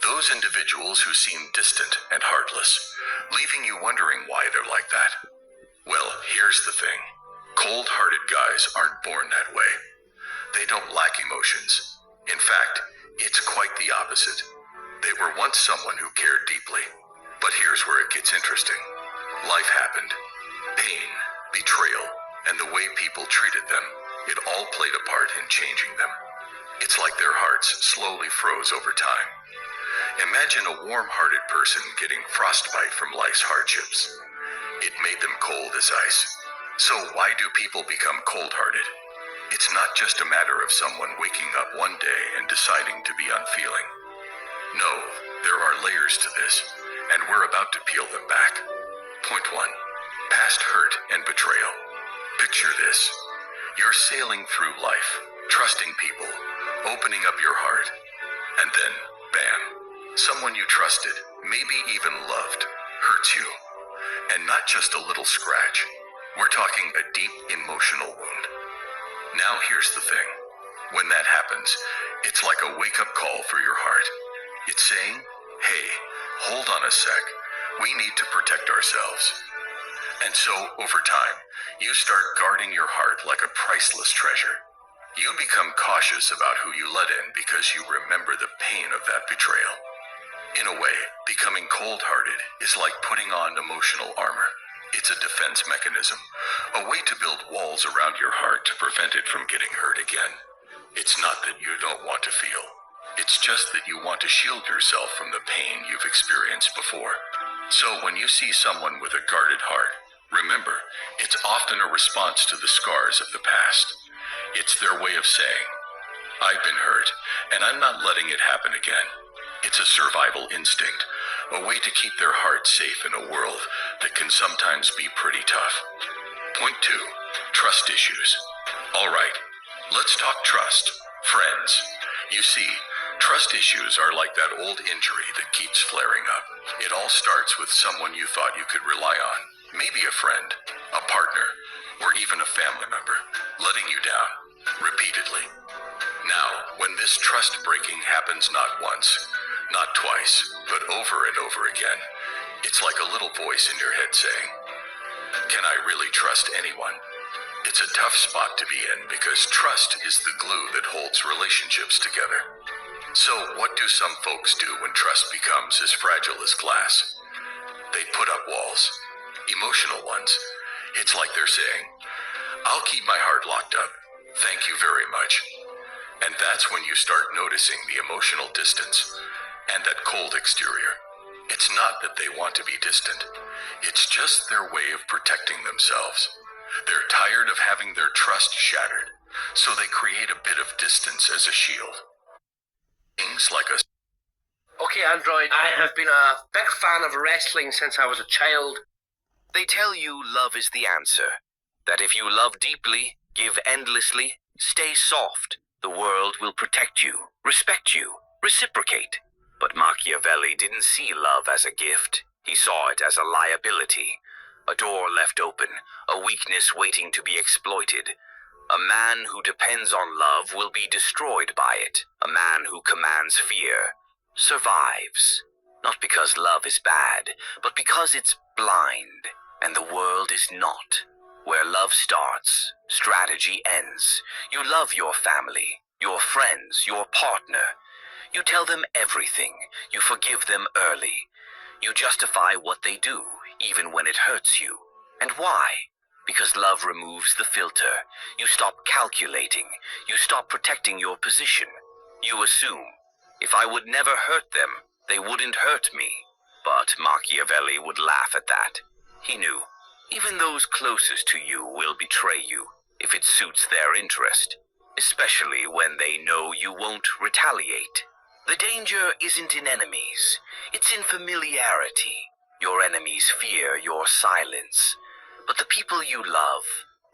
Those individuals who seem distant and heartless, leaving you wondering why they're like that. Well, here's the thing. Cold-hearted guys aren't born that way. They don't lack emotions. In fact, it's quite the opposite. They were once someone who cared deeply. But here's where it gets interesting. Life happened. Pain, betrayal, and the way people treated them, it all played a part in changing them. It's like their hearts slowly froze over time. Imagine a warm-hearted person getting frostbite from life's hardships. It made them cold as ice. So why do people become cold-hearted? It's not just a matter of someone waking up one day and deciding to be unfeeling. No, there are layers to this, and we're about to peel them back. Point 1. Past hurt and betrayal. Picture this. You're sailing through life, trusting people, opening up your heart, and then, bam. Someone you trusted, maybe even loved, hurts you. And not just a little scratch. We're talking a deep emotional wound. Now here's the thing. When that happens, it's like a wake-up call for your heart. It's saying, hey, hold on a sec. We need to protect ourselves. And so, over time, you start guarding your heart like a priceless treasure. You become cautious about who you let in because you remember the pain of that betrayal. In a way, becoming cold-hearted is like putting on emotional armor. It's a defense mechanism, a way to build walls around your heart to prevent it from getting hurt again. It's not that you don't want to feel. It's just that you want to shield yourself from the pain you've experienced before. So when you see someone with a guarded heart, remember, it's often a response to the scars of the past. It's their way of saying, I've been hurt, and I'm not letting it happen again. It's a survival instinct, a way to keep their heart safe in a world that can sometimes be pretty tough. Point 2. Trust issues. All right, let's talk trust. Friends, you see, trust issues are like that old injury that keeps flaring up. It all starts with someone you thought you could rely on. Maybe a friend, a partner, or even a family member, letting you down, repeatedly. Now, when this trust breaking happens not once, not twice, but over and over again, it's like a little voice in your head saying, can I really trust anyone? It's a tough spot to be in because trust is the glue that holds relationships together. So what do some folks do when trust becomes as fragile as glass? They put up walls, emotional ones. It's like they're saying, I'll keep my heart locked up. Thank you very much. And that's when you start noticing the emotional distance and that cold exterior. It's not that they want to be distant. It's just their way of protecting themselves. They're tired of having their trust shattered, so they create a bit of distance as a shield. Things like a... Okay, Android, I have been a big fan of wrestling since I was a child. They tell you love is the answer. That if you love deeply, give endlessly, stay soft, the world will protect you, respect you, reciprocate. But Machiavelli didn't see love as a gift. He saw it as a liability, a door left open, a weakness waiting to be exploited. A man who depends on love will be destroyed by it. A man who commands fear survives. Not because love is bad, but because it's blind, and the world is not. Where love starts, strategy ends. You love your family, your friends, your partner. You tell them everything. You forgive them early. You justify what they do, even when it hurts you. And why? Because love removes the filter. You stop calculating. You stop protecting your position. You assume, if I would never hurt them, they wouldn't hurt me. But Machiavelli would laugh at that. He knew, even those closest to you will betray you, if it suits their interest, especially when they know you won't retaliate. The danger isn't in enemies, it's in familiarity. Your enemies fear your silence, but the people you love,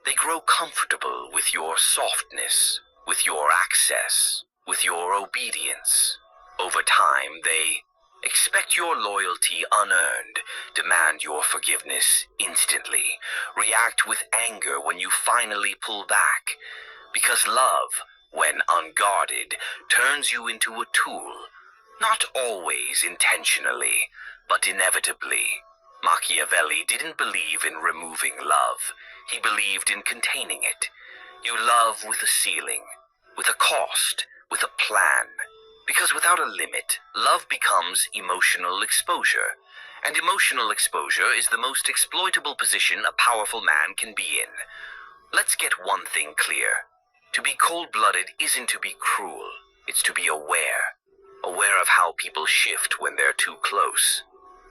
they grow comfortable with your softness, with your access, with your obedience. Over time, they expect your loyalty unearned, demand your forgiveness instantly, react with anger when you finally pull back, because love, when unguarded, turns you into a tool, Not always intentionally, but inevitably. Machiavelli didn't believe in removing love. He believed in containing it. You love with a ceiling, with a cost, with a plan. Because without a limit, love becomes emotional exposure. And emotional exposure is the most exploitable position a powerful man can be in. Let's get one thing clear. To be cold-blooded isn't to be cruel. It's to be aware. Aware of how people shift when they're too close.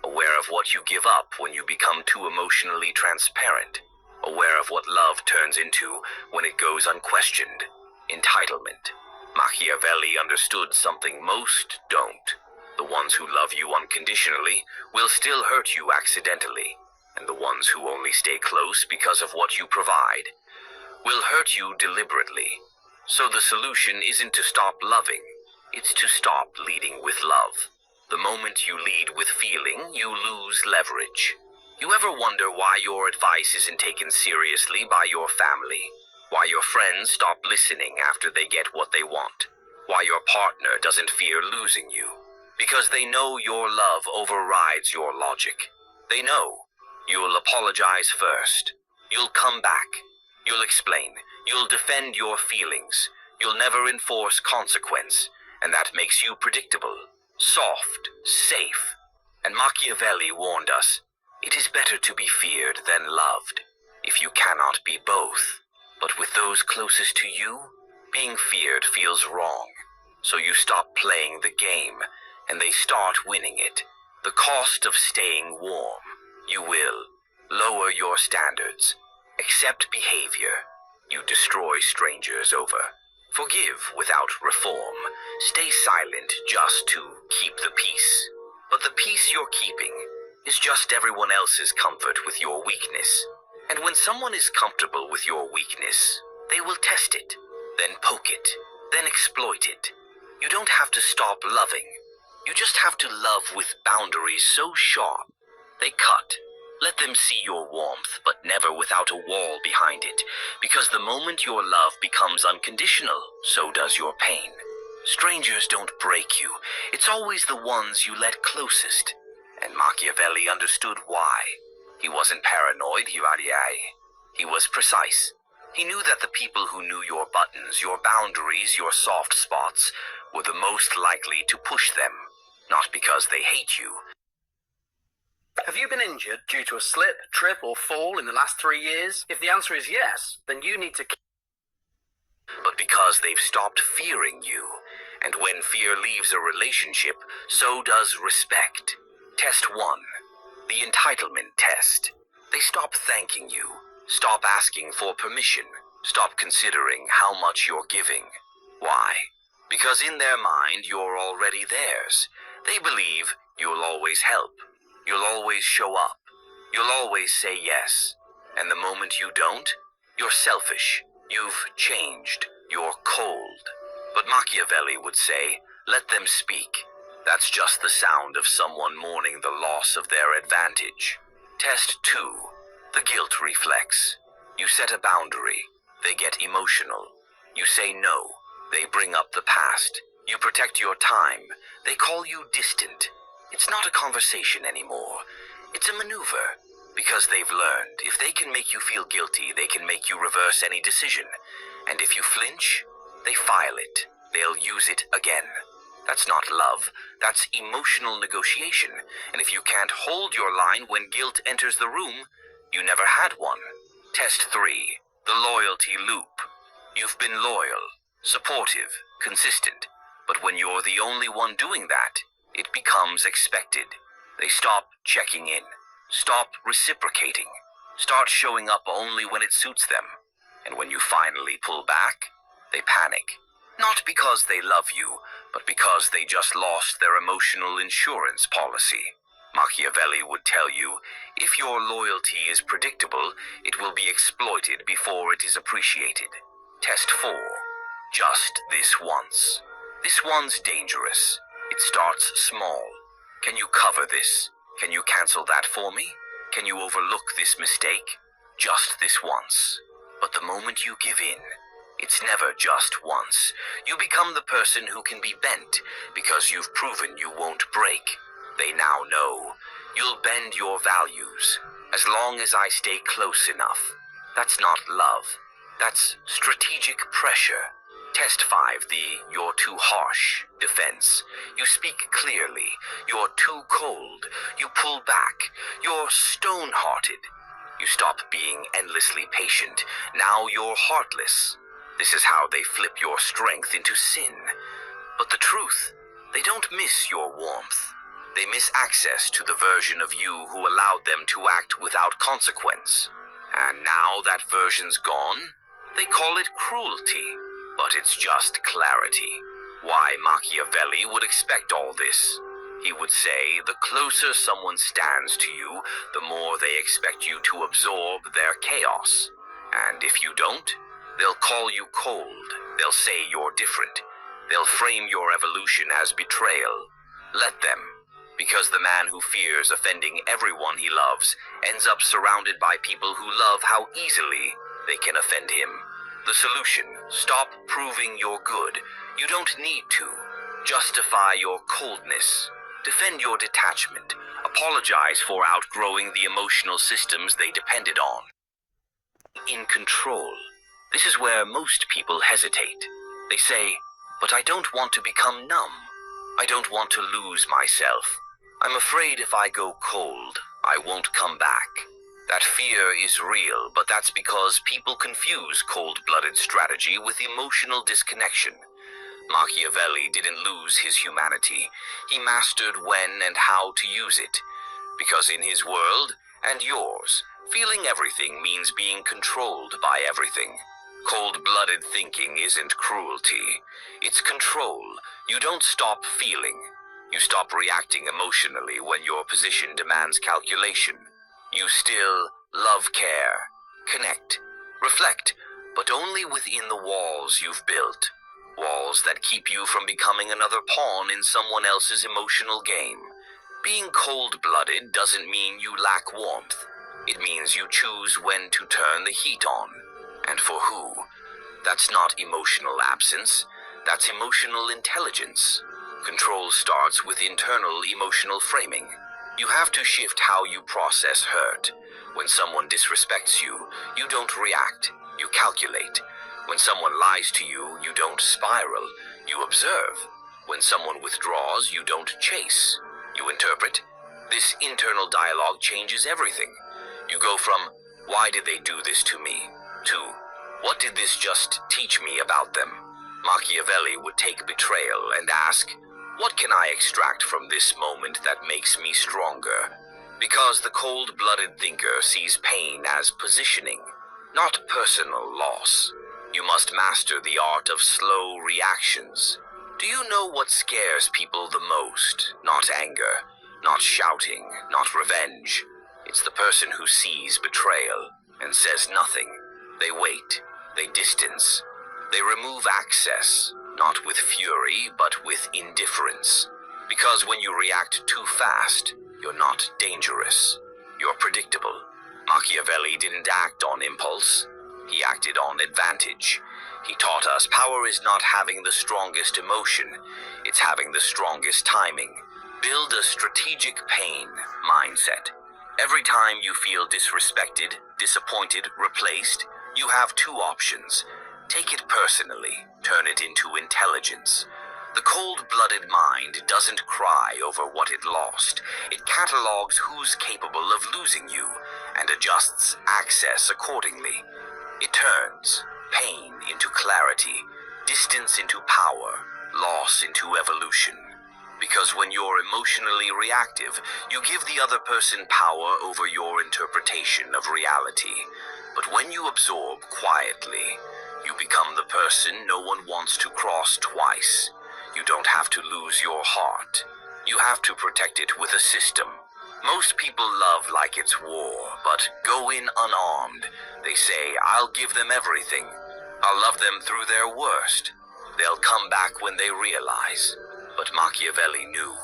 Aware of what you give up when you become too emotionally transparent. Aware of what love turns into when it goes unquestioned. Entitlement. Machiavelli understood something most don't. The ones who love you unconditionally will still hurt you accidentally. And the ones who only stay close because of what you provide will hurt you deliberately. So the solution isn't to stop loving. It's to stop leading with love. The moment you lead with feeling, you lose leverage. You ever wonder why your advice isn't taken seriously by your family? Why your friends stop listening after they get what they want? Why your partner doesn't fear losing you? Because they know your love overrides your logic. They know. You'll apologize first. You'll come back. You'll explain. You'll defend your feelings. You'll never enforce consequence. And that makes you predictable, soft, safe. And Machiavelli warned us, it is better to be feared than loved, if you cannot be both. But with those closest to you, being feared feels wrong. So you stop playing the game, and they start winning it. The cost of staying warm. You will lower your standards, accept behavior. You destroy strangers over. Forgive without reform. Stay silent just to keep the peace. But the peace you're keeping is just everyone else's comfort with your weakness. And when someone is comfortable with your weakness, they will test it, then poke it, then exploit it. You don't have to stop loving. You just have to love with boundaries so sharp they cut. Let them see your warmth, but never without a wall behind it, because the moment your love becomes unconditional, so does your pain. Strangers don't break you. It's always the ones you let closest. And Machiavelli understood why. He wasn't paranoid, he was precise. He knew that the people who knew your buttons, your boundaries, your soft spots, were the most likely to push them. Not because they hate you. Have you been injured due to a slip, trip, or fall in the last 3 years? If the answer is yes, then you need to... But because they've stopped fearing you. And when fear leaves a relationship, so does respect. Test 1. The entitlement test. They stop thanking you. Stop asking for permission. Stop considering how much you're giving. Why? Because in their mind, you're already theirs. They believe you'll always help. You'll always show up. You'll always say yes. And the moment you don't, you're selfish. You've changed. You're cold. But Machiavelli would say, let them speak. That's just the sound of someone mourning the loss of their advantage. Test 2. The guilt reflex. You set a boundary. They get emotional. You say no. They bring up the past. You protect your time. They call you distant. It's not a conversation anymore. It's a maneuver. Because they've learned, if they can make you feel guilty, they can make you reverse any decision. And if you flinch, they file it. They'll use it again. That's not love. That's emotional negotiation. And if you can't hold your line when guilt enters the room, you never had one. Test 3. The loyalty loop. You've been loyal, supportive, consistent. But when you're the only one doing that, it becomes expected. They stop checking in. Stop reciprocating. Start showing up only when it suits them. And when you finally pull back, they panic. Not because they love you, but because they just lost their emotional insurance policy. Machiavelli would tell you, if your loyalty is predictable, it will be exploited before it is appreciated. Test 4. Just this once. This one's dangerous. It starts small. Can you cover this? Can you cancel that for me? Can you overlook this mistake? Just this once. But the moment you give in, It's never just once. You become the person who can be bent because you've proven you won't break. They now know. You'll bend your values as long as I stay close enough. That's not love. That's strategic pressure. Test 5, the "you're too harsh" defense. You speak clearly. You're too cold. You pull back. You're stone-hearted. You stop being endlessly patient. Now you're heartless. This is how they flip your strength into sin. But the truth, they don't miss your warmth. They miss access to the version of you who allowed them to act without consequence. And now that version's gone, they call it cruelty. But it's just clarity. Why Machiavelli would expect all this? He would say the closer someone stands to you, the more they expect you to absorb their chaos. And if you don't, they'll call you cold. They'll say you're different. They'll frame your evolution as betrayal. Let them, because the man who fears offending everyone he loves ends up surrounded by people who love how easily they can offend him. The solution: stop proving you're good. You don't need to. Justify your coldness. Defend your detachment. Apologize for outgrowing the emotional systems they depended on. In control. This is where most people hesitate. They say, but I don't want to become numb. I don't want to lose myself. I'm afraid if I go cold, I won't come back. That fear is real, but that's because people confuse cold-blooded strategy with emotional disconnection. Machiavelli didn't lose his humanity. He mastered when and how to use it. Because in his world, and yours, feeling everything means being controlled by everything. Cold-blooded thinking isn't cruelty. It's control. You don't stop feeling. You stop reacting emotionally when your position demands calculation. You still love, care, connect, reflect, but only within the walls you've built. Walls that keep you from becoming another pawn in someone else's emotional game. Being cold-blooded doesn't mean you lack warmth. It means you choose when to turn the heat on. And for who? That's not emotional absence. That's emotional intelligence. Control starts with internal emotional framing. You have to shift how you process hurt. When someone disrespects you, you don't react. You calculate. When someone lies to you, you don't spiral. You observe. When someone withdraws, you don't chase. You interpret. This internal dialogue changes everything. You go from, "Why did they do this to me?" to, "What did this just teach me about them?" Machiavelli would take betrayal and ask, "What can I extract from this moment that makes me stronger?" Because the cold-blooded thinker sees pain as positioning, not personal loss. You must master the art of slow reactions. Do you know what scares people the most? Not anger, not shouting, not revenge. It's the person who sees betrayal and says nothing. They wait. They distance. They remove access, not with fury, but with indifference. Because when you react too fast, you're not dangerous. You're predictable. Machiavelli didn't act on impulse. He acted on advantage. He taught us power is not having the strongest emotion. It's having the strongest timing. Build a strategic pain mindset. Every time you feel disrespected, disappointed, replaced, you have two options. Take it personally. Turn it into intelligence. The cold-blooded mind doesn't cry over what it lost. It catalogs who's capable of losing you and adjusts access accordingly. It turns pain into clarity, distance into power, loss into evolution. Because when you're emotionally reactive, you give the other person power over your interpretation of reality. But when you absorb quietly, you become the person no one wants to cross twice. You don't have to lose your heart. You have to protect it with a system. Most people love like it's war, but go in unarmed. They say, "I'll give them everything. I'll love them through their worst. They'll come back when they realize." But Machiavelli knew.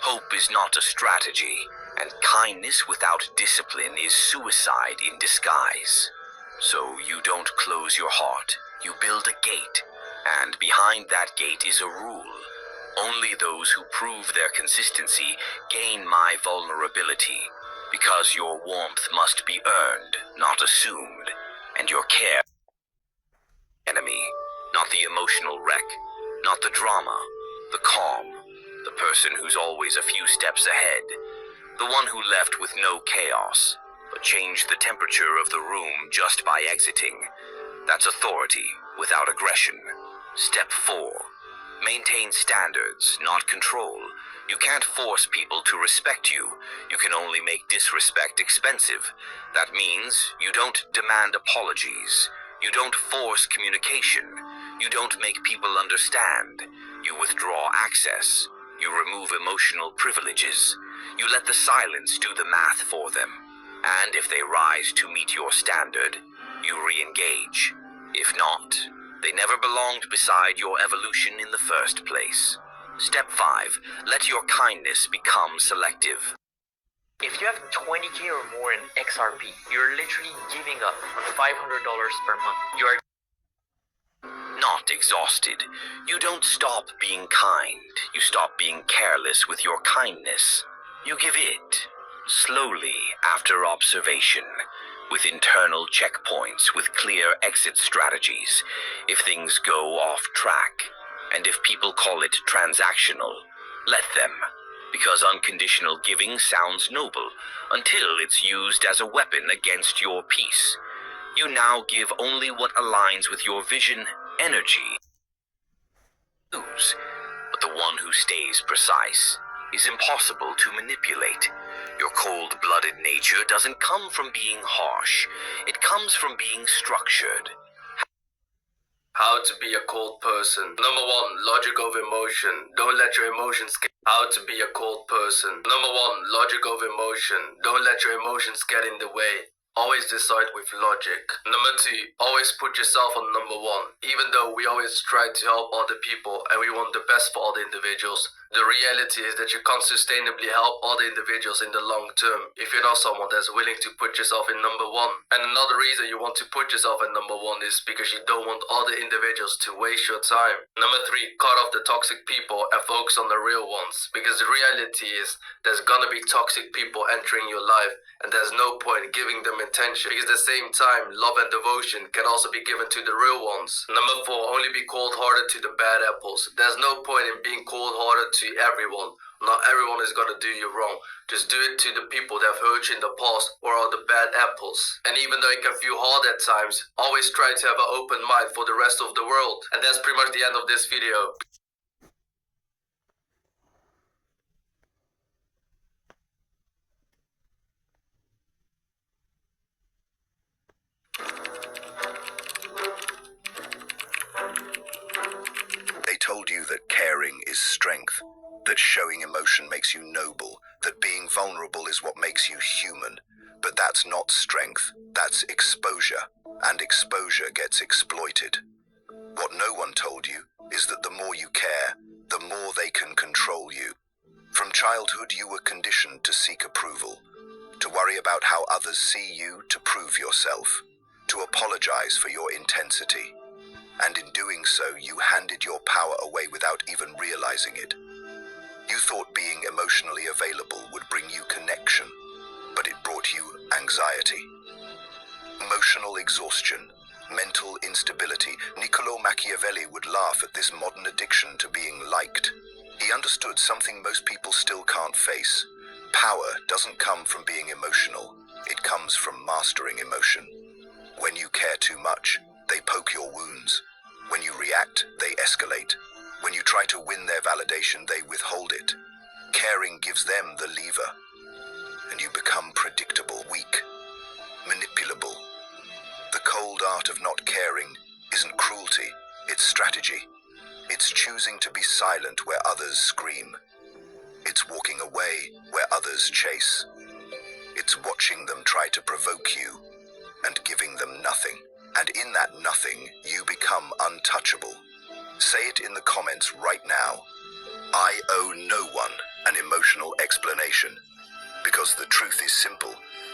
Hope is not a strategy, and kindness without discipline is suicide in disguise. So you don't close your heart. You build a gate, and behind that gate is a rule. Only those who prove their consistency gain my vulnerability, because your warmth must be earned, not assumed, and your care enemy, not the emotional wreck, not the drama, the calm, the person who's always a few steps ahead, the one who left with no chaos, but changed the temperature of the room just by exiting. That's authority without aggression. Step 4. Maintain standards, not control. You can't force people to respect you. You can only make disrespect expensive. That means you don't demand apologies. You don't force communication. You don't make people understand. You withdraw access. You remove emotional privileges. You let the silence do the math for them. And if they rise to meet your standard, you re-engage. If not, they never belonged beside your evolution in the first place. Step 5. Let your kindness become selective. If you have 20k or more in XRP, you're literally giving up $500 per month. You are Not exhausted. You don't stop being kind. You stop being careless with your kindness. You give it, slowly after observation, with internal checkpoints, with clear exit strategies, if things go off track. And if people call it transactional, let them, because unconditional giving sounds noble until it's used as a weapon against your peace. You now give only what aligns with your vision, energy. But the one who stays precise is impossible to manipulate. Your cold-blooded nature doesn't come from being harsh. It comes from being structured. How to be a cold person. Number 1, logic over emotion. Don't let your emotions get. How to be a cold person. Number 1, logic over emotion. Don't let your emotions get in the way. Always decide with logic. Number 2, always put yourself on number 1. Even though we always try to help other people and we want the best for other individuals, the reality is that you can't sustainably help other individuals in the long term if you're not someone that's willing to put yourself in number 1. And another reason you want to put yourself at number 1 is because you don't want other individuals to waste your time. Number 3, cut off the toxic people and focus on the real ones, because the reality is there's gonna be toxic people entering your life and there's no point giving them attention, because at the same time love and devotion can also be given to the real ones. Number 4, only be cold-hearted to the bad apples. There's no point in being cold-hearted to everyone. Not everyone is gonna do you wrong. Just do it to the people that have hurt you in the past or are the bad apples. And even though it can feel hard at times, always try to have an open mind for the rest of the world. And that's pretty much the end of this video. They told you that caring is strength, that showing emotion makes you noble, that being vulnerable is what makes you human. But that's not strength, that's exposure, and exposure gets exploited. What no one told you is that the more you care, the more they can control you. From childhood, you were conditioned to seek approval, to worry about how others see you, to prove yourself, to apologize for your intensity. And in doing so, you handed your power away without even realizing it. You thought being emotionally available would bring you connection, but it brought you anxiety. Emotional exhaustion, mental instability. Niccolò Machiavelli would laugh at this modern addiction to being liked. He understood something most people still can't face. Power doesn't come from being emotional. It comes from mastering emotion. When you care too much, they poke your wounds. When you react, they escalate. When you try to win their validation, they withhold it. Caring gives them the lever, and you become predictable, weak, manipulable. The cold art of not caring isn't cruelty, it's strategy. It's choosing to be silent where others scream. It's walking away where others chase. It's watching them try to provoke you and giving them nothing. And in that nothing, you become untouchable. Say it in the comments right now. I owe no one an emotional explanation. Because the truth is simple.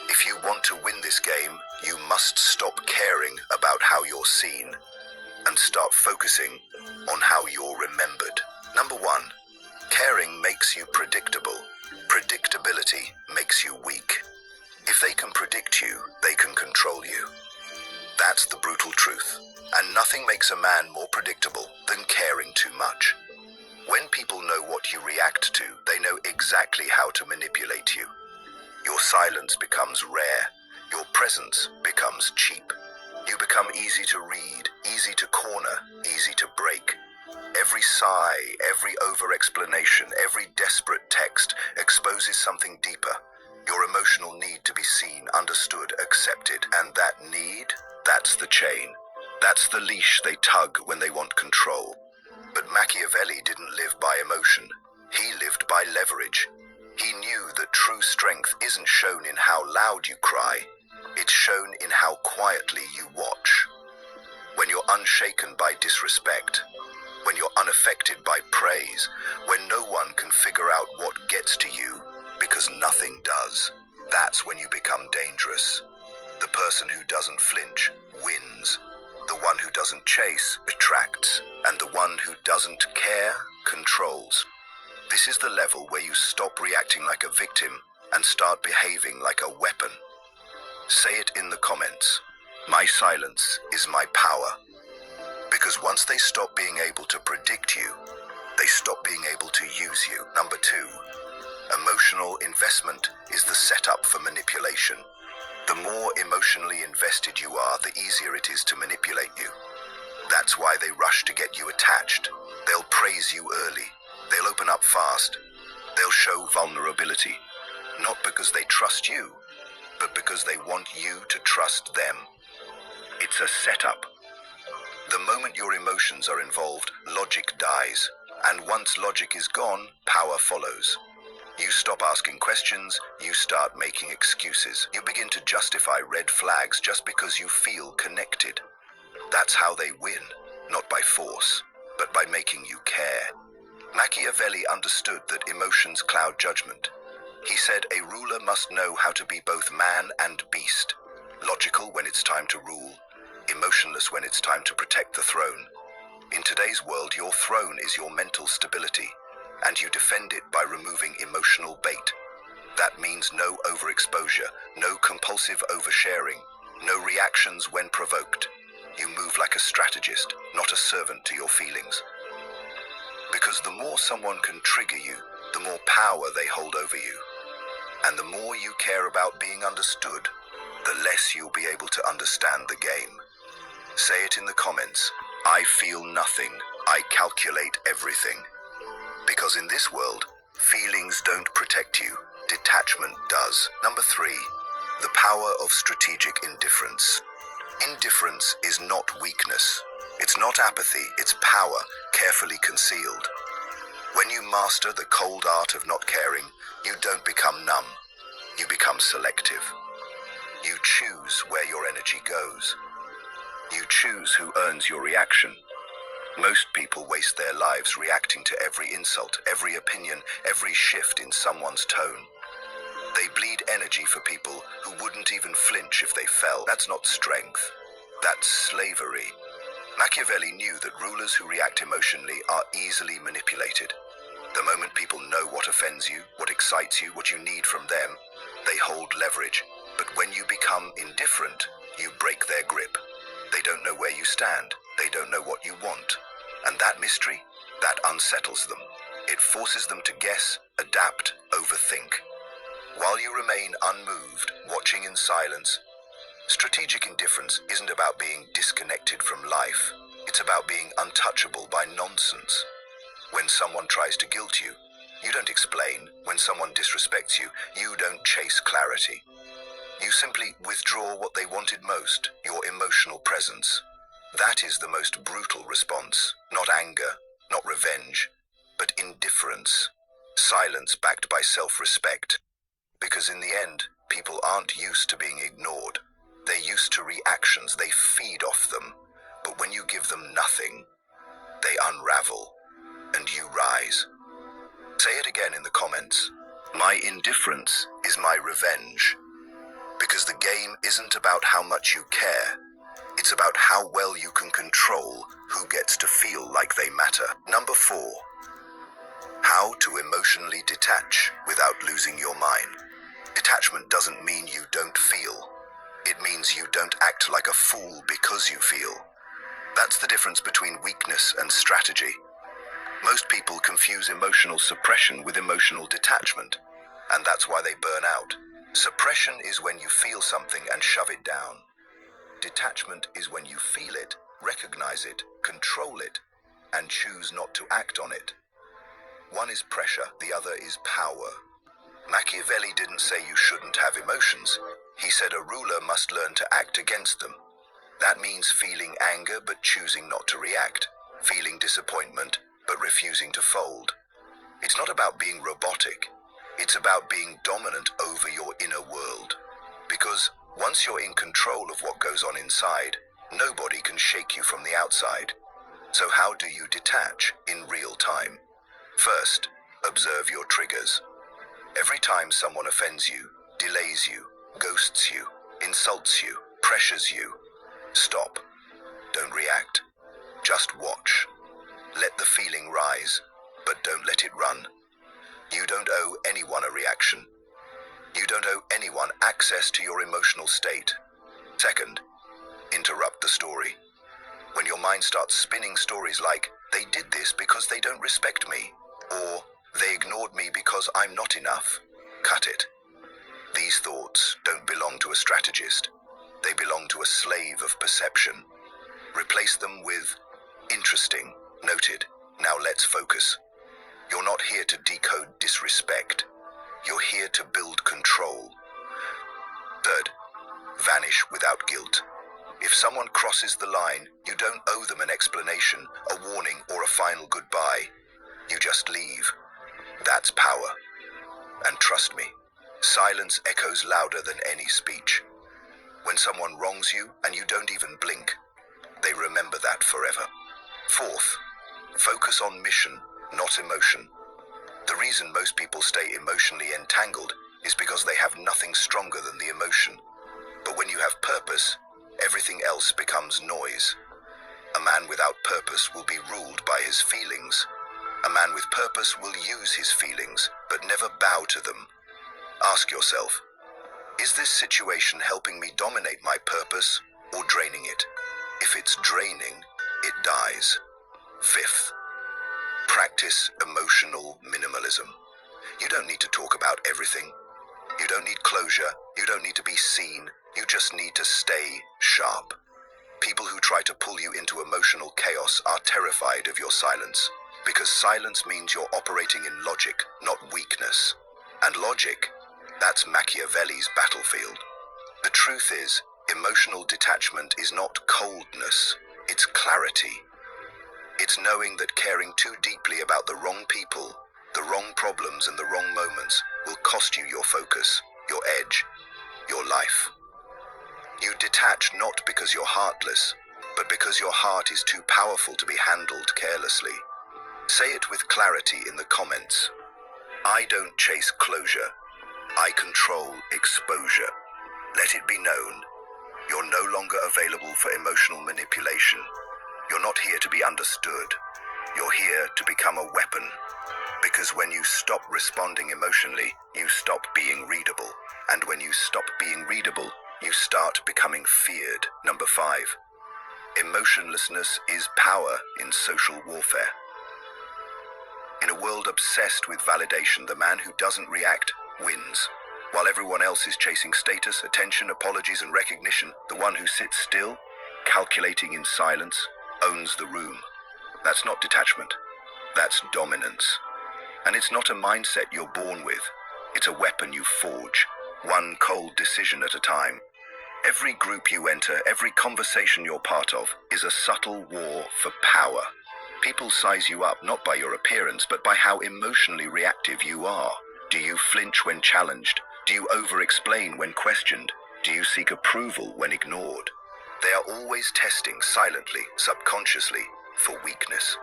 If you want to win this game, you must stop caring about how you're seen. and start focusing on how you're remembered. Number 1, caring makes you predictable. Predictability makes you weak. If they can predict you, they can control you. That's the brutal truth. And nothing makes a man more predictable than caring too much. When people know what you react to, they know exactly how to manipulate you. Your silence becomes rare. Your presence becomes cheap. You become easy to read, easy to corner, easy to break. Every sigh, every over-explanation, every desperate text exposes something deeper. Your emotional need to be seen, understood, accepted. And that need, that's the chain. That's the leash they tug when they want control. But Machiavelli didn't live by emotion. He lived by leverage. He knew that true strength isn't shown in how loud you cry. It's shown in how quietly you watch. When you're unshaken by disrespect, when you're unaffected by praise, when no one can figure out what gets to you because nothing does, that's when you become dangerous. The person who doesn't flinch wins. The one who doesn't chase attracts, and the one who doesn't care controls. This is the level where you stop reacting like a victim and start behaving like a weapon. Say it in the comments. My silence is my power. Because once they stop being able to predict you, they stop being able to use you. Number 2, emotional investment is the setup for manipulation. The more emotionally invested you are, the easier it is to manipulate you. That's why they rush to get you attached. They'll praise you early. They'll open up fast. They'll show vulnerability. Not because they trust you, but because they want you to trust them. It's a setup. The moment your emotions are involved, logic dies. And once logic is gone, power follows. You stop asking questions, you start making excuses. You begin to justify red flags just because you feel connected. That's how they win, not by force, but by making you care. Machiavelli understood that emotions cloud judgment. He said a ruler must know how to be both man and beast, logical when it's time to rule, emotionless when it's time to protect the throne. In today's world, your throne is your mental stability, and you defend it by removing emotional bait. That means no overexposure, no compulsive oversharing, no reactions when provoked. You move like a strategist, not a servant to your feelings. Because the more someone can trigger you, the more power they hold over you. And the more you care about being understood, the less you'll be able to understand the game. Say it in the comments. I feel nothing. I calculate everything. Because in this world, feelings don't protect you. Detachment does. Number 3, the power of strategic indifference. Indifference is not weakness. It's not apathy. It's power, carefully concealed. When you master the cold art of not caring, you don't become numb. You become selective. You choose where your energy goes. You choose who earns your reaction. Most people waste their lives reacting to every insult, every opinion, every shift in someone's tone. They bleed energy for people who wouldn't even flinch if they fell. That's not strength. That's slavery. Machiavelli knew that rulers who react emotionally are easily manipulated. The moment people know what offends you, what excites you, what you need from them, they hold leverage. But when you become indifferent, you break their grip. They don't know where you stand. They don't know what you want. And that mystery, that unsettles them. It forces them to guess, adapt, overthink. While you remain unmoved, watching in silence, strategic indifference isn't about being disconnected from life. It's about being untouchable by nonsense. When someone tries to guilt you, you don't explain. When someone disrespects you, you don't chase clarity. You simply withdraw what they wanted most, your emotional presence. That is the most brutal response. Not anger, not revenge, but indifference. Silence backed by self-respect. Because in the end, people aren't used to being ignored. They're used to reactions. They feed off them. But when you give them nothing, they unravel, and you rise. Say it again in the comments. My indifference is my revenge. Because the game isn't about how much you care. It's about how well you can control who gets to feel like they matter. Number 4. How to emotionally detach without losing your mind. Detachment doesn't mean you don't feel. It means you don't act like a fool because you feel. That's the difference between weakness and strategy. Most people confuse emotional suppression with emotional detachment, and that's why they burn out. Suppression is when you feel something and shove it down. Detachment is when you feel it, recognize it, control it, and choose not to act on it. One is pressure, the other is power. Machiavelli didn't say you shouldn't have emotions. He said a ruler must learn to act against them. That means feeling anger but choosing not to react, feeling disappointment but refusing to fold. It's not about being robotic. It's about being dominant over your inner world. Because once you're in control of what goes on inside, nobody can shake you from the outside. So how do you detach in real time? First, observe your triggers. Every time someone offends you, delays you, ghosts you, insults you, pressures you, stop. Don't react. Just watch. Let the feeling rise, but don't let it run. You don't owe anyone a reaction. You don't owe anyone access to your emotional state. Second, interrupt the story. When your mind starts spinning stories like, they did this because they don't respect me, or they ignored me because I'm not enough, cut it. These thoughts don't belong to a strategist. They belong to a slave of perception. Replace them with, interesting, noted, now let's focus. You're not here to decode disrespect. You're here to build control. Third, vanish without guilt. If someone crosses the line, you don't owe them an explanation, a warning, or a final goodbye. You just leave. That's power. And trust me, silence echoes louder than any speech. When someone wrongs you and you don't even blink, they remember that forever. Fourth, focus on mission, not emotion. The reason most people stay emotionally entangled is because they have nothing stronger than the emotion. But when you have purpose, everything else becomes noise. A man without purpose will be ruled by his feelings. A man with purpose will use his feelings, but never bow to them. Ask yourself, is this situation helping me dominate my purpose or draining it? If it's draining, it dies. Fifth, practice emotional minimalism. You don't need to talk about everything. You don't need closure. You don't need to be seen. You just need to stay sharp. People who try to pull you into emotional chaos are terrified of your silence, because silence means you're operating in logic, not weakness. And logic, that's Machiavelli's battlefield. The truth is, emotional detachment is not coldness, it's clarity. It's knowing that caring too deeply about the wrong people, the wrong problems and the wrong moments will cost you your focus, your edge, your life. You detach not because you're heartless, but because your heart is too powerful to be handled carelessly. Say it with clarity in the comments. I don't chase closure. I control exposure. Let it be known, you're no longer available for emotional manipulation. You're not here to be understood. You're here to become a weapon. Because when you stop responding emotionally, you stop being readable. And when you stop being readable, you start becoming feared. Number 5. Emotionlessness is power in social warfare. In a world obsessed with validation, the man who doesn't react wins. While everyone else is chasing status, attention, apologies, and recognition, the one who sits still, calculating in silence, owns the room. That's not detachment. That's dominance. And it's not a mindset you're born with. It's a weapon you forge, one cold decision at a time. Every group you enter, every conversation you're part of, is a subtle war for power. People size you up not by your appearance, but by how emotionally reactive you are. Do you flinch when challenged? Do you over-explain when questioned? Do you seek approval when ignored? They are always testing silently, subconsciously, for weakness.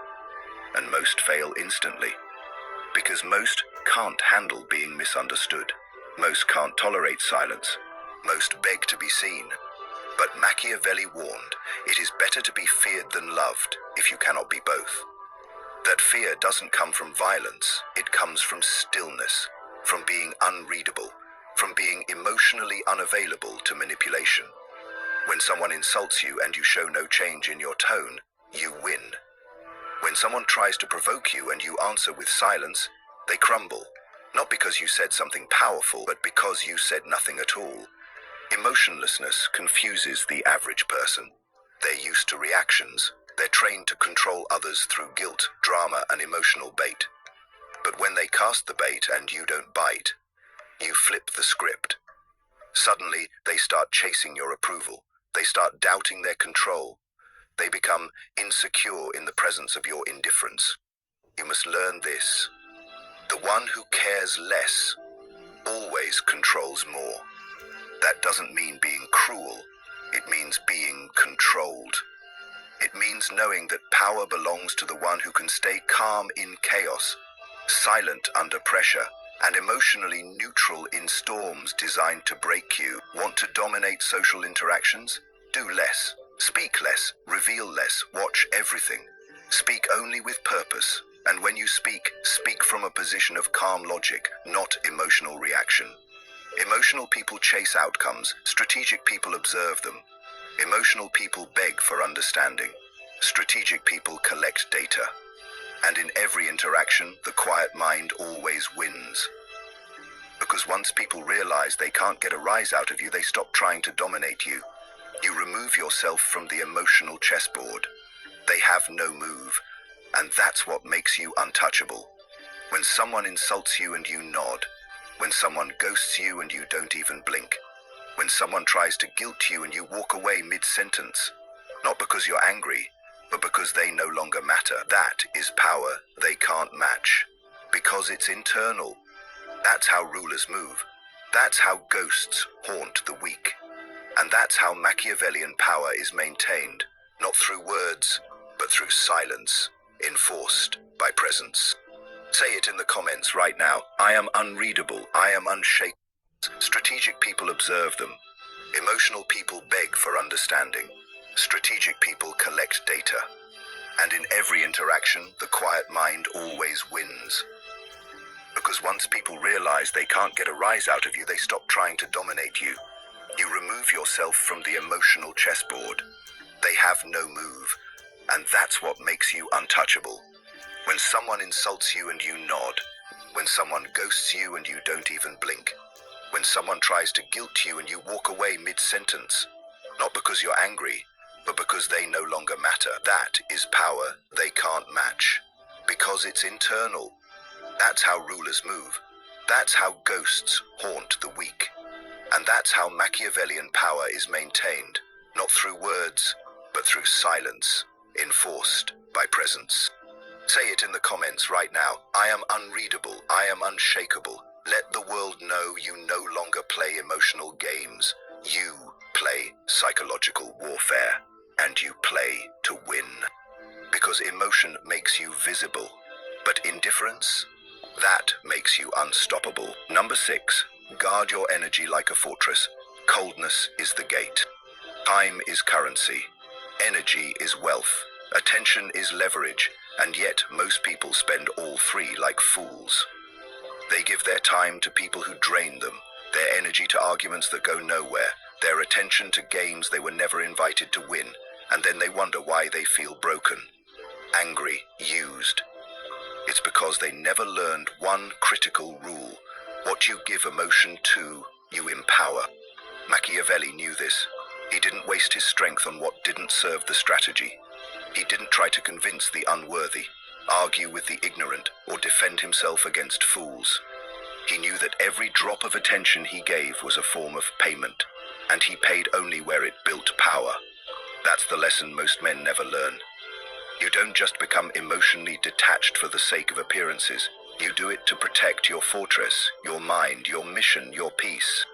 And most fail instantly. Because most can't handle being misunderstood. Most can't tolerate silence. Most beg to be seen. But Machiavelli warned, it is better to be feared than loved if you cannot be both. That fear doesn't come from violence, it comes from stillness, from being unreadable, from being emotionally unavailable to manipulation. When someone insults you and you show no change in your tone, you win. When someone tries to provoke you and you answer with silence, they crumble. Not because you said something powerful, but because you said nothing at all. Emotionlessness confuses the average person. They're used to reactions. They're trained to control others through guilt, drama, and emotional bait. But when they cast the bait and you don't bite, you flip the script. Suddenly, they start chasing your approval. They start doubting their control. They become insecure in the presence of your indifference. You must learn this. The one who cares less always controls more. That doesn't mean being cruel. It means being controlled. It means knowing that power belongs to the one who can stay calm in chaos, silent under pressure, and emotionally neutral in storms designed to break you. Want to dominate social interactions? Do less. Speak less. Reveal less. Watch everything. Speak only with purpose. And when you speak, speak from a position of calm logic, not emotional reaction. Emotional people chase outcomes. Strategic people observe them. Emotional people beg for understanding. Strategic people collect data. And in every interaction, the quiet mind always wins. Because once people realize they can't get a rise out of you, they stop trying to dominate you. You remove yourself from the emotional chessboard. They have no move, and that's what makes you untouchable. When someone insults you and you nod, when someone ghosts you and you don't even blink, when someone tries to guilt you and you walk away mid-sentence, not because you're angry, but because they no longer matter. That is power they can't match, because it's internal. That's how rulers move. That's how ghosts haunt the weak. And that's how Machiavellian power is maintained, not through words, but through silence, enforced by presence. Say it in the comments right now. I am unreadable. I am unshakable. Strategic people observe them. Emotional people beg for understanding. Strategic people collect data. And in every interaction, the quiet mind always wins. Because once people realize they can't get a rise out of you, they stop trying to dominate you. You remove yourself from the emotional chessboard. They have no move, and that's what makes you untouchable. When someone insults you and you nod, when someone ghosts you and you don't even blink, when someone tries to guilt you and you walk away mid-sentence, not because you're angry, but because they no longer matter. That is power they can't match, because it's internal. That's how rulers move. That's how ghosts haunt the weak. And that's how Machiavellian power is maintained, not through words, but through silence, enforced by presence. Say it in the comments right now. I am unreadable. I am unshakable. Let the world know you no longer play emotional games. You play psychological warfare, and you play to win. Because emotion makes you visible, but indifference, that makes you unstoppable. Number 6, guard your energy like a fortress. Coldness is the gate. Time is currency. Energy is wealth. Attention is leverage. And yet most people spend all three like fools. They give their time to people who drain them, their energy to arguments that go nowhere, their attention to games they were never invited to win, and then they wonder why they feel broken, angry, used. It's because they never learned one critical rule. What you give emotion to, you empower. Machiavelli knew this. He didn't waste his strength on what didn't serve the strategy. He didn't try to convince the unworthy, argue with the ignorant, or defend himself against fools. He knew that every drop of attention he gave was a form of payment, and he paid only where it built power. That's the lesson most men never learn. You don't just become emotionally detached for the sake of appearances. You do it to protect your fortress, your mind, your mission, your peace.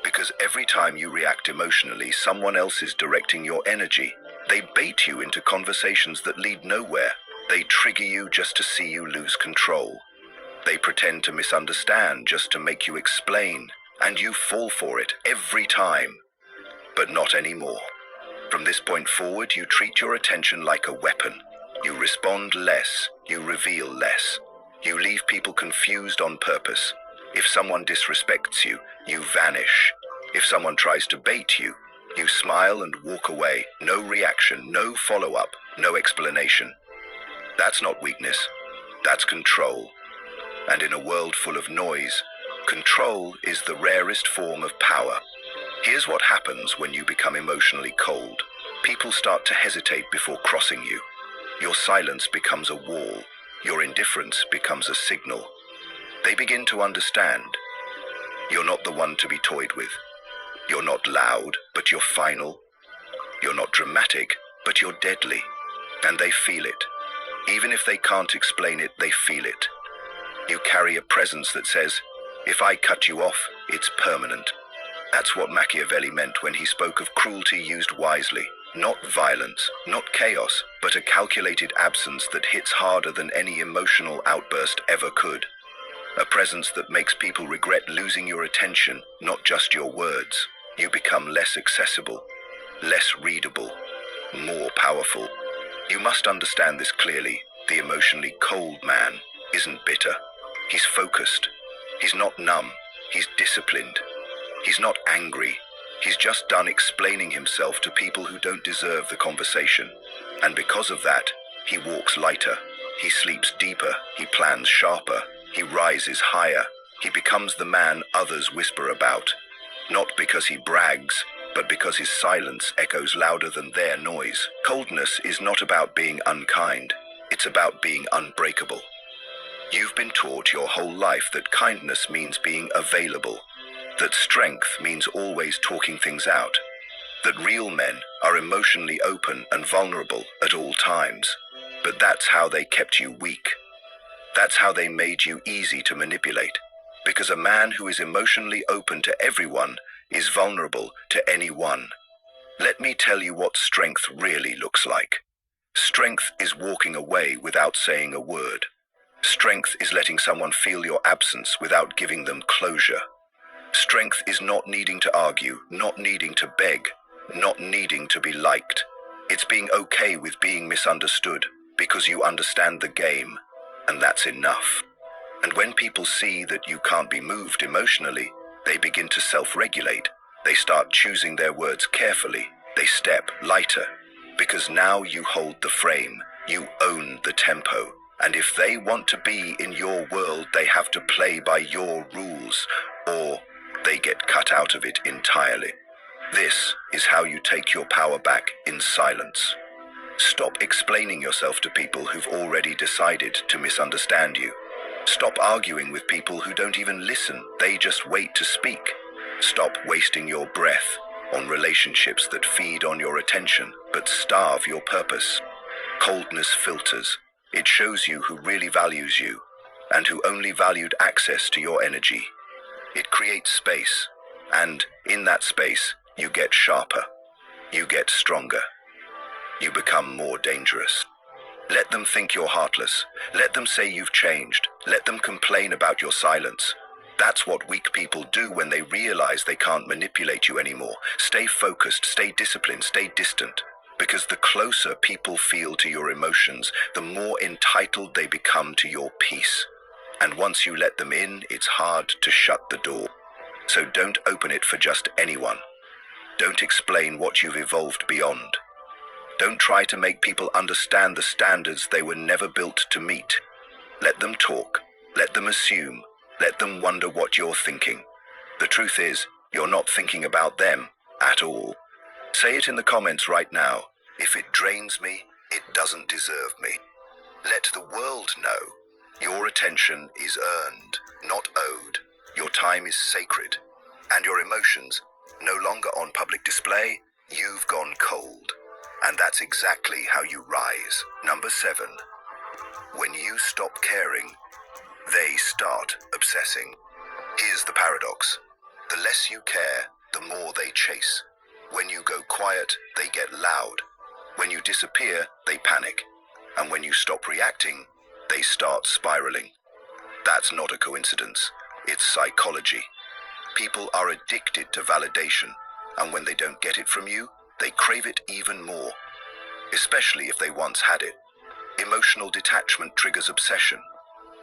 Because every time you react emotionally, someone else is directing your energy. They bait you into conversations that lead nowhere. They trigger you just to see you lose control. They pretend to misunderstand just to make you explain, and you fall for it every time. but not anymore. From this point forward, you treat your attention like a weapon. You respond less, you reveal less. You leave people confused on purpose. If someone disrespects you, you vanish. If someone tries to bait you, you smile and walk away. No reaction, no follow-up, no explanation. That's not weakness, that's control. And in a world full of noise, control is the rarest form of power. Here's what happens when you become emotionally cold. People start to hesitate before crossing you. Your silence becomes a wall. Your indifference becomes a signal. They begin to understand. You're not the one to be toyed with. You're not loud, but you're final. You're not dramatic, but you're deadly. And they feel it. Even if they can't explain it, they feel it. You carry a presence that says, if I cut you off, it's permanent. That's what Machiavelli meant when he spoke of cruelty used wisely. Not violence, not chaos, but a calculated absence that hits harder than any emotional outburst ever could. A presence that makes people regret losing your attention, not just your words. You become less accessible, less readable, more powerful. You must understand this clearly. The emotionally cold man isn't bitter. He's focused. He's not numb. He's disciplined. He's not angry. He's just done explaining himself to people who don't deserve the conversation. And because of that, he walks lighter. He sleeps deeper. He plans sharper. He rises higher. He becomes the man others whisper about. Not because he brags, but because his silence echoes louder than their noise. Coldness is not about being unkind. It's about being unbreakable. You've been taught your whole life that kindness means being available, that strength means always talking things out, that real men are emotionally open and vulnerable at all times. But that's how they kept you weak. That's how they made you easy to manipulate. Because a man who is emotionally open to everyone is vulnerable to anyone. Let me tell you what strength really looks like. Strength is walking away without saying a word. Strength is letting someone feel your absence without giving them closure. Strength is not needing to argue, not needing to beg, not needing to be liked. It's being okay with being misunderstood because you understand the game, and that's enough. And when people see that you can't be moved emotionally, they begin to self-regulate. They start choosing their words carefully. They step lighter, because now you hold the frame, you own the tempo. And if they want to be in your world, they have to play by your rules, or they get cut out of it entirely. This is how you take your power back in silence. Stop explaining yourself to people who've already decided to misunderstand you. Stop arguing with people who don't even listen, they just wait to speak. Stop wasting your breath on relationships that feed on your attention but starve your purpose. Coldness filters. It shows you who really values you and who only valued access to your energy. It creates space, and in that space, you get sharper. You get stronger. You become more dangerous. Let them think you're heartless. Let them say you've changed. Let them complain about your silence. That's what weak people do when they realize they can't manipulate you anymore. Stay focused, stay disciplined, stay distant. Because the closer people feel to your emotions, the more entitled they become to your peace. And once you let them in, it's hard to shut the door. So don't open it for just anyone. Don't explain what you've evolved beyond. Don't try to make people understand the standards they were never built to meet. Let them talk. Let them assume. Let them wonder what you're thinking. The truth is, you're not thinking about them at all. Say it in the comments right now. If it drains me, it doesn't deserve me. Let the world know. Your attention is earned, not owed. Your time is sacred. And your emotions, no longer on public display, you've gone cold. And that's exactly how you rise. Number 7. When you stop caring, they start obsessing. Here's the paradox. The less you care, the more they chase. When you go quiet, they get loud. When you disappear, they panic. And when you stop reacting, they start spiraling. That's not a coincidence. It's psychology. People are addicted to validation, And when they don't get it from you, they crave it even more, especially if they once had it. Emotional detachment triggers obsession.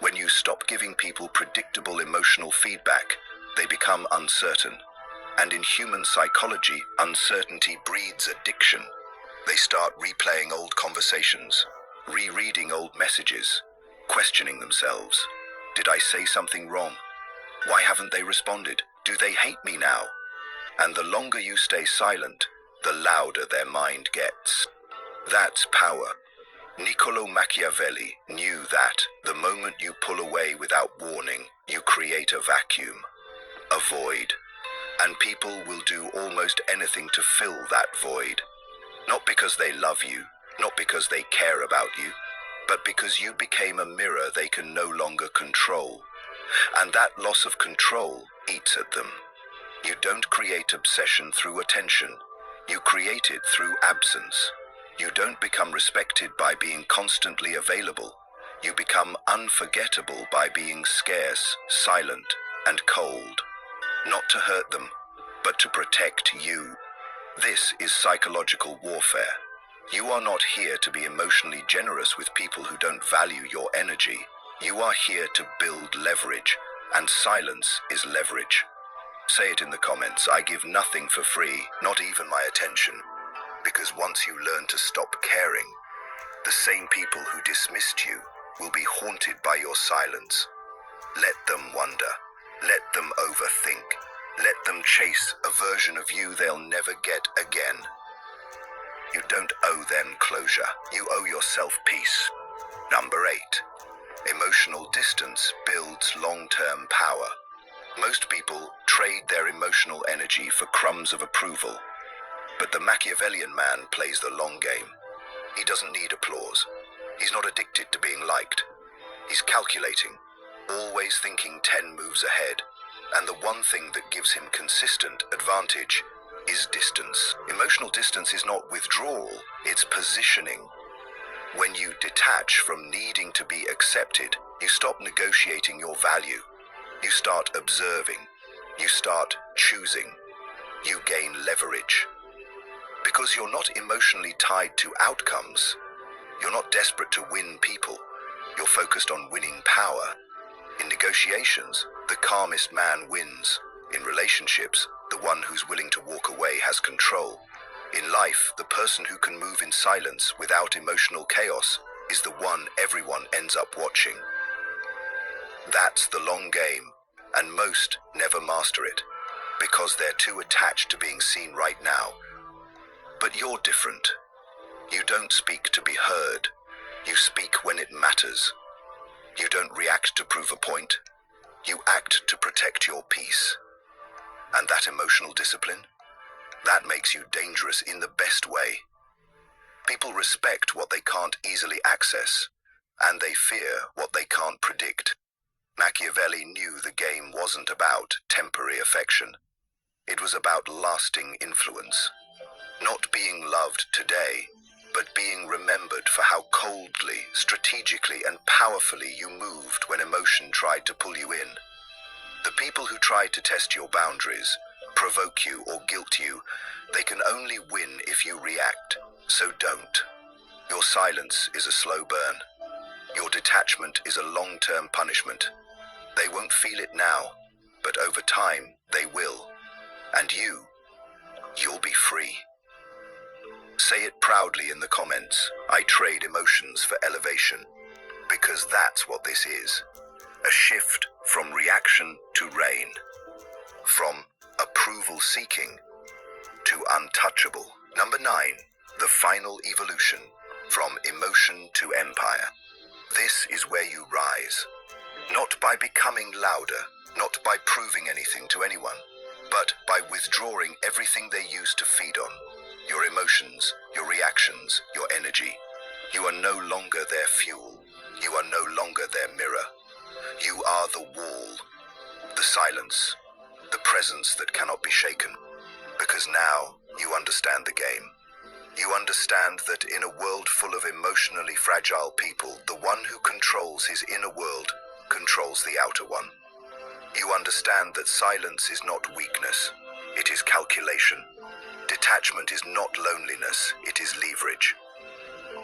When you stop giving people predictable emotional feedback, they become uncertain. And in human psychology, uncertainty breeds addiction. They start replaying old conversations, rereading old messages, questioning themselves. Did I say something wrong? Why haven't they responded? Do they hate me now? And the longer you stay silent, the louder their mind gets. That's power. Niccolo Machiavelli knew that the moment you pull away without warning, you create a vacuum, a void. And people will do almost anything to fill that void. Not because they love you, not because they care about you, but because you became a mirror they can no longer control. And that loss of control eats at them. You don't create obsession through attention. You create it through absence. You don't become respected by being constantly available. You become unforgettable by being scarce, silent, and cold. Not to hurt them, but to protect you. This is psychological warfare. You are not here to be emotionally generous with people who don't value your energy. You are here to build leverage, and silence is leverage. Say it in the comments. I give nothing for free, not even my attention. Because once you learn to stop caring, the same people who dismissed you will be haunted by your silence. Let them wonder. Let them overthink. Let them chase a version of you they'll never get again. You don't owe them closure. You owe yourself peace. Number 8. Emotional distance builds long-term power. Most people trade their emotional energy for crumbs of approval. But the Machiavellian man plays the long game. He doesn't need applause. He's not addicted to being liked. He's calculating, always thinking 10 moves ahead. And the one thing that gives him consistent advantage is distance. Emotional distance is not withdrawal, it's positioning. When you detach from needing to be accepted, you stop negotiating your value. You start observing. You start choosing. You gain leverage. Because you're not emotionally tied to outcomes. You're not desperate to win people. You're focused on winning power. In negotiations, the calmest man wins. In relationships, the one who's willing to walk away has control. In life, the person who can move in silence without emotional chaos is the one everyone ends up watching. That's the long game, and most never master it, because they're too attached to being seen right now. But you're different. You don't speak to be heard. You speak when it matters. You don't react to prove a point. You act to protect your peace. And that emotional discipline, that makes you dangerous in the best way. People respect what they can't easily access, and they fear what they can't predict. Machiavelli knew the game wasn't about temporary affection. It was about lasting influence. Not being loved today, but being remembered for how coldly, strategically, and powerfully you moved when emotion tried to pull you in. The people who try to test your boundaries, provoke you or guilt you, they can only win if you react, so don't. Your silence is a slow burn. Your detachment is a long-term punishment. They won't feel it now, but over time they will. And you'll be free. Say it proudly in the comments. I trade emotions for elevation. Because that's what this is. A shift from reaction to reign. From approval seeking to untouchable. Number 9. The final evolution. From emotion to empire. This is where you rise. Not by becoming louder, not by proving anything to anyone, but by withdrawing everything they used to feed on. Your emotions, your reactions, your energy. You are no longer their fuel. You are no longer their mirror. You are the wall, the silence, the presence that cannot be shaken. Because now you understand the game. You understand that in a world full of emotionally fragile people, the one who controls his inner world controls the outer one. You understand that silence is not weakness, it is calculation. Detachment is not loneliness, it is leverage.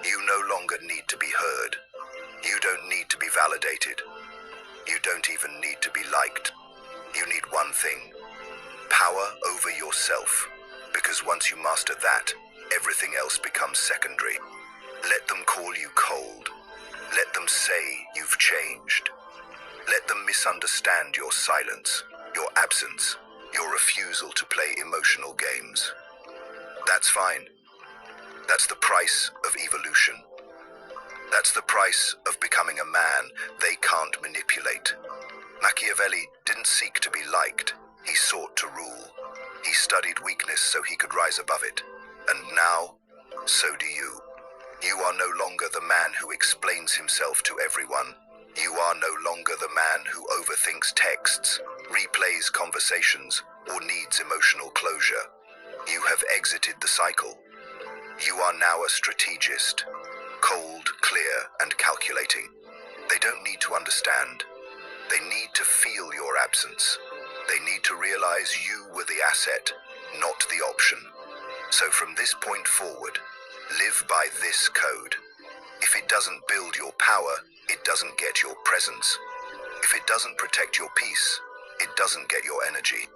You no longer need to be heard. You don't need to be validated. You don't even need to be liked. You need one thing: power over yourself. Because once you master that, everything else becomes secondary. Let them call you cold. Let them say you've changed. Let them misunderstand your silence, your absence, your refusal to play emotional games. That's fine. That's the price of evolution. That's the price of becoming a man they can't manipulate. Machiavelli didn't seek to be liked. He sought to rule. He studied weakness so he could rise above it. And now, so do you. You are no longer the man who explains himself to everyone. You are no longer the man who overthinks texts, replays conversations, or needs emotional closure. You have exited the cycle. You are now a strategist, cold, clear, and calculating. They don't need to understand. They need to feel your absence. They need to realize you were the asset, not the option. So from this point forward, live by this code. If it doesn't build your power, it doesn't get your presence. If it doesn't protect your peace, it doesn't get your energy.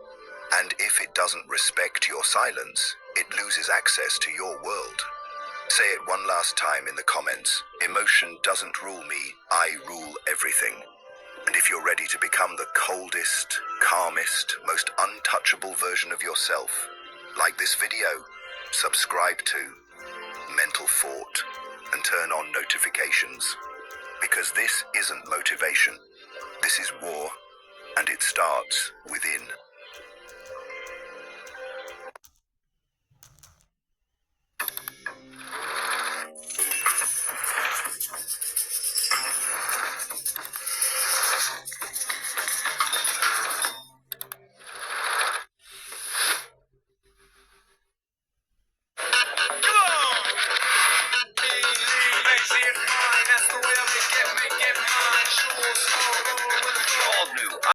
And if it doesn't respect your silence, it loses access to your world. Say it one last time in the comments. Emotion doesn't rule me, I rule everything. And if you're ready to become the coldest, calmest, most untouchable version of yourself, like this video, subscribe to Mental Fort, and turn on notifications. Because this isn't motivation. This is war, and it starts within.